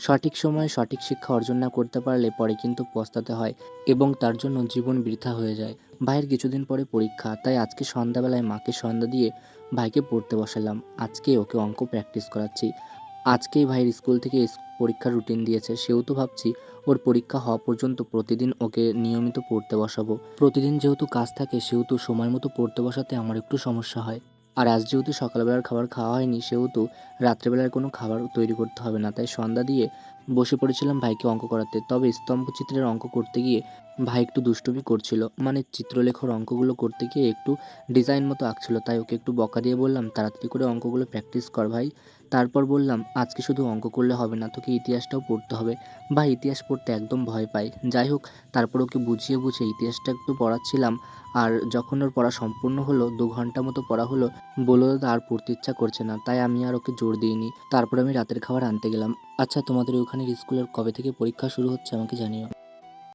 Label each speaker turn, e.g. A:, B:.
A: সঠিক সময়ে সঠিক শিক্ষা অর্জন না করতে পারলে পরে কিন্তু পস্তাতে হয় এবং তার জন্য জীবন বৃথা হয়ে যায়। ভাইয়ের কিছুদিন পরে পরীক্ষা, তাই আজকে সন্ধ্যাবেলায় মাকে সন্ধ্যা দিয়ে ভাইকে পড়তে বসালাম। আজকে ওকে অঙ্ক প্র্যাকটিস করাচ্ছি। আজকেই ভাইয়ের স্কুল থেকে পরীক্ষার রুটিন দিয়েছে, সেহেতু ভাবছি ওর পরীক্ষা হওয়া পর্যন্ত প্রতিদিন ওকে নিয়মিত পড়তে বসাবো। প্রতিদিন যেহেতু কাজ থাকে সেহেতু সময় মতো পড়তে বসাতে আমার একটু সমস্যা হয়। আর আজ যেহেতু সকালবেলার খাবার খাওয়া হয়নি সেহেতু রাত্রেবেলার কোনো খাবার তৈরি করতে হবে না, তাই সন্ধ্যা দিয়ে বসে পড়েছিলাম ভাইকে অঙ্ক করাতে। তবে স্তম্ভচিত্রের অঙ্ক করতে গিয়ে ভাই একটু দুষ্টুমি করছিল, মানে চিত্রলেখার অঙ্কগুলো করতে গিয়ে একটু ডিজাইন মতো আঁকছিল, তাই ওকে একটু বকা দিয়ে বললাম, তাড়াতাড়ি করে অঙ্কগুলো প্র্যাকটিস কর ভাই। তারপর বললাম, আজকে শুধু অঙ্ক করলে হবে না, তোকে ইতিহাসটাও পড়তে হবে। ভাই ইতিহাস পড়তে একদম ভয় পায়। যাই হোক, তারপর ওকে বুঝিয়ে বুঝিয়ে ইতিহাসটা একটু পড়াচ্ছিলাম। আর যখন ওর পড়া সম্পূর্ণ হলো, 2 ঘন্টা মতো পড়া হলো, বলল দাদা আর পড়তে ইচ্ছা করছে না, তাই আমি আর ওকে জোর দিইনি। তারপর আমি রাতের খাবার আনতে গেলাম। আচ্ছা, তোমাদের ওখানের স্কুলের কবে থেকে পরীক্ষা শুরু হচ্ছে আমাকে জানিও।